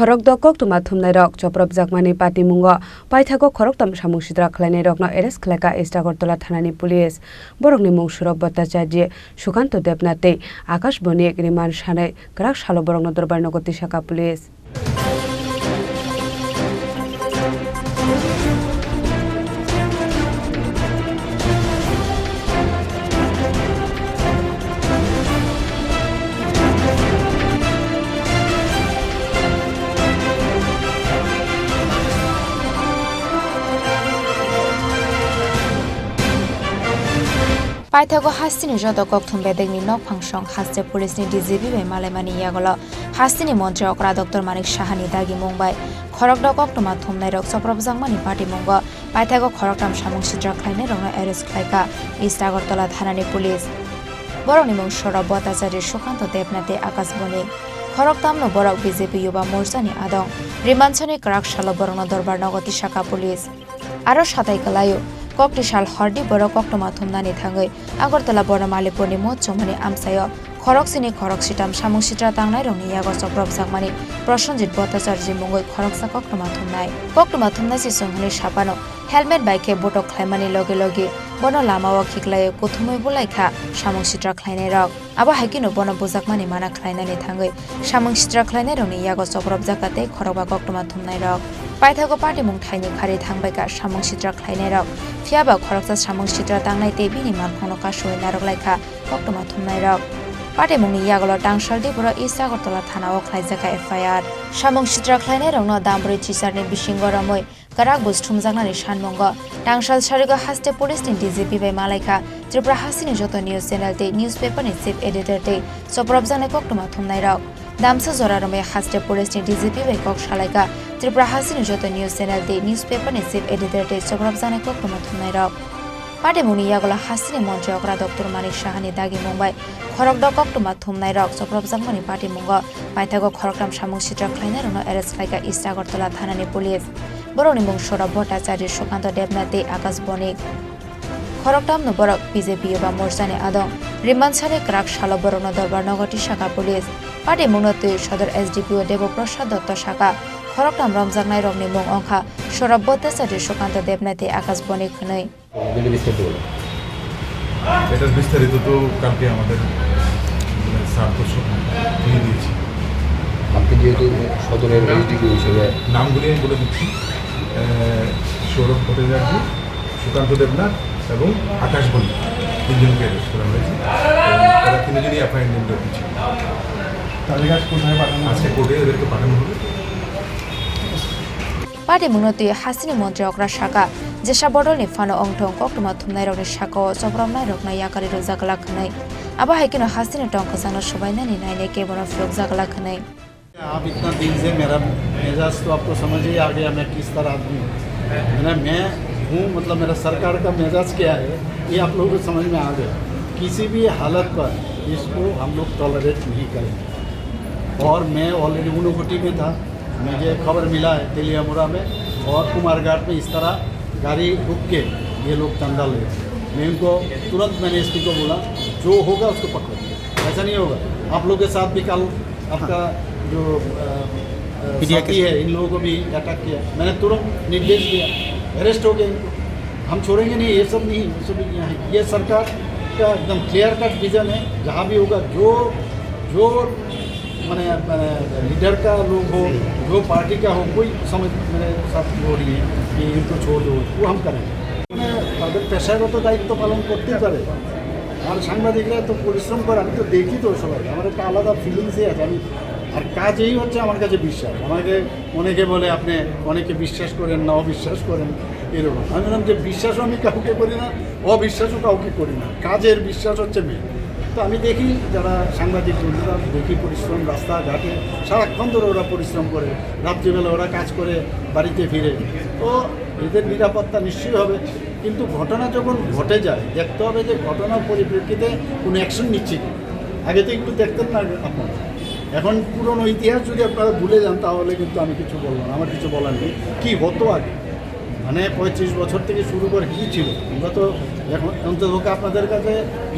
খরক দকক তুমা থুমনাই rock চপ্রব জাকমানি পাতি মুঙ্গ পাইথাগো খরক তাম সামুং সিদ্রা খলাইনাই রকনো erase খলাকা ইস্টাগরতলা থানানি police বরকনি মুং সুরব Bhattacharya Sukanta দেবনাথে আকাশ বনিক রিমান সানাই গ্রাক সালো বরকনো দরবার নগতি শাখা পুলিশ পাইথাগো হাস্তিনি যত ককথুম বেদেগনি নক ফাংশন হাস্তে পুলিশনি ডিজিপি বে মালেমানি ইয়াগল হাস্তিনি মন্ত্রী অকরা ডক্টর মানিক সাহানি দাগি মুম্বাই খরক ডকক টমা থুমনাই রক সপ্রবজাংমানি পার্টি মুঙ্গ পাইথাগো খরকটাম সামুং সিদ্রা খাইনে রং এরেস খাইকা ইস্ট আগরতলা থানানি পুলিশ বরংনি মুং সরব ভট্টাচার্য সুকান্ত দেবনাথে আকাশ বনিক খরকতামনো বরক বিজেপি युवा मोर्चानि आदं रिमानसनि क्राक सालो बरंनो दरबार नगति शाखा पुलिस आरो साताय कलायो कक्ति साल हरदि बर कक्टमा थुमनानि थाङै আগরতলা बरमालिपुरनि मचमनि आमसायो खरकसिनि खरक सिटाम सामुं सित्रा तांनाय रंनि यागो सप्रब साकमानि प्रसन्जित भट्टाचार्य मुंगै खरकसा कक्टमा थुमनाय सिसंहनि सापानो हेलमेट बाइके बटक ख्लाइमानि लगे लगे बन लामाव खिक्लाय कुथुमै बुलाइखा सामुं सित्रा ख्लाइनाय रक आबा हाइकिनो बन बुजाकमानि माना ख्लाइनानि थाङै सामुं सित्रा ख्लाइनाय रंनि यागो सप्रब जाकाते खरकबा कक्टमा थुमनाय रक पाइथागो पार्टी मुं थाइनि खारि थांबायका सामुं सित्रा ख्लाइनाय रक फियाबा खरकसा सामुं सित्रा तांनाय ते बिनि मानखौनो कासुय नारगलाइखा कक्टमा थुमनाय रक पार्टी मुंनि यागल टांसालदि बर इस्ट আগরতলা थानाव ख्लाइजाका एफआईआर सामुं सित्रा ख्लाइनाय रंनो दामब्रै चिसारनि बिसिंग रमै काराक बुस्थुमजांनानि सानमंग टांसाल सारिगा हास्ते पुलिसनि डिजिपि बाय मालाइका त्रिपुरा हासिनि जत निउज चैनल ते निउज पेपरनि चीफ एडिटर ते सप्रबजाने कक्टमा थुमनाय रक दामसा जरा रमै हास्ते पुलिसनि डिजिपि बाय कक सालाइका त्रिपुरा हासिनि जत निउज चैनल ते निउज पेपरनि चीफ एडिटर ते सप्रबजाने कक्टमा थुमनाय रक पार्टी मुंनि यागला हासिनि मन्त्री अकरा डक्टर मानिक साहानि दागि मुम्बाइ खरक दকক टमा थुमनाय रक सप्रबजांमानि पार्टी मुंग पाइथागो खरकटाम सामुं सित्रा ख्लाइनाय रंनो एरेस खाइका इस्ट আগরতলা थानानि पुलिस बरंनि मुं सौरभ भट्टाचार्य सुकाন্ত देबनाथे आकाश बनिक खरकटाम नो बरक बीजेपी युवा मोर्चानि आदं रिमानसानि क्राक सालो बरंनो दरबार नगति शाखा पुलिस पार्टी मुंगते सदर एसडीपीओ देवप्रसाद दत्त शाखा खरकटाम रमजांनाय रंनि मुं अंखा सौरभ भट्टाचार्य सुकाন্ত देबनाथे आकाश बनिक खनै এটা বিস্তারিত তো কালকে আমাদের স্যার দিয়ে দিয়েছি। আপনি যেহেতু সদরের এসডিপি হিসেবে নামগুলি আমি বলে দিচ্ছি, সৌরভ ভট্টাচার্য, সুকান্ত দেবনাথ এবং আকাশ বলি তিনজনকে অ্যারেস্ট করা হয়েছে। তারা তিনজনই অ্যাপয়েন্টমেন্ট দিচ্ছি। তাদের কাছে কোথায় পাঠানো আছে? কোর্টে এদেরকে পাঠানো হবে। पार्टी मुंगते हासिनि मन्त्री अकरा शाखा जेसा बडलनि फानो अंगथं कक्टमा थुमनाय रकनि शाखा चप्रमनाय रकना याकारि रोजागला खनै आबा हाइकिनो हासिनि टंक जानो सबायनानि नायने केबनो फ्लग जागला खनै। आप इतना दिन से मेरा मिजाज तो आपको समझ ही आ गया मैं किस तरह आदमी हूँ। मैं हूँ मतलब मेरा सरकार का मिजाज क्या है ये आप लोगों को समझ में आ गया। किसी भी हालत पर इसको हम लोग टॉलरेट नहीं करेंगे। और मैं ऑलरेडी ऊनकोटी में था, मुझे खबर मिला है तेलियामुरा में और कुमारघाट में इस तरह गाड़ी रुक के ये लोग चंदा ले। मैं इनको तुरंत मैंने एसपी को बोला जो होगा उसको पकड़ो, ऐसा नहीं होगा। आप लोग के साथ भी कल आपका जो साथी है इन लोगों को भी अटैक किया, मैंने तुरंत निर्देश दिया अरेस्ट हो गए इनको, हम छोड़ेंगे नहीं। ये सब नहीं, ये सब यहाँ है। ये सरकार का एकदम क्लियर कट विजन है। जहाँ भी होगा जो मैंने लीडर का लोग हो, जो पार्टी का हो, कोई समझ मेरे साथ हो रही है कि इनको छोड़ दो, वो हम करेंगे। তাদের পেশাগত দায়িত্ব পালন করতেই পারে। আর সাংবাদিকরা তো পরিশ্রম করে, আমি তো দেখি তো সবাই, আমার একটা আলাদা ফিলিংসই আছে। আমি আর কাজেই হচ্ছে আমার কাছে বিশ্বাস। আমাকে অনেকে বলে আপনি অনেকে বিশ্বাস করেন না, অবিশ্বাস করেন এরকম। আমি বললাম যে বিশ্বাসও আমি কাউকে করি না, অবিশ্বাসও কাউকে করি না, কাজের বিশ্বাস হচ্ছে মেয়ে। তো আমি দেখি যারা সাংবাদিক বন্ধুরা দেখি পরিশ্রম, রাস্তাঘাটে সারাক্ষণ ধরে ওরা পরিশ্রম করে, রাত্রিবেলা ওরা কাজ করে বাড়িতে ফিরে। তো এদের নিরাপত্তা নিশ্চয়ই হবে, কিন্তু ঘটনা যখন ঘটে যায় দেখতে হবে যে ঘটনার পরিপ্রেক্ষিতে কোনো অ্যাকশন নিচ্ছে কি। আগে তো একটু দেখতেন না আপনারা, এখন পুরনো ইতিহাস যদি আপনারা ভুলে যান তাহলে কিন্তু আমি কিছু বলবো না, আমার কিছু বলার নেই। কী হতো আগে, মানে 35 বছর থেকে শুরু করে কী ছিল, আমরা তো এখন অন্তত আপনাদের কাছে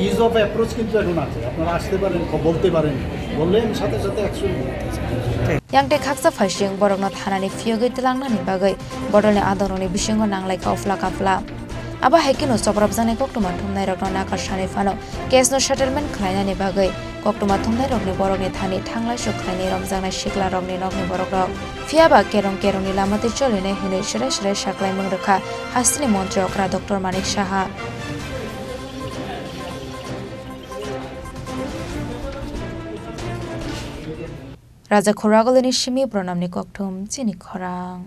ইজ অফ অ্যাপ্রোচ কিন্তু এখন আছে। আপনারা আসতে পারেন, বলতে পারেন বললে আমি সাথে সাথে অ্যাকশন নিই। Yang te khaksa phasing borokno thanani phiyogei tilangnani bagai bodolni adoroni bisingo nanglai kaufla kafla aba haikino sobrab jane koktuma thumnai rokno nakashani phano case no settlement khlainani bagai koktuma thumnai rokni borokni thani thanglai sukhlaini romjangnai sikla rokni nokni borok rok phiaba kerongni lamati choline hine shere saklai mangrakha Hastini Montri Okra Dr. Manik Saha Raja Khoragolini Shimi Pronamni Koktum Chini Khorang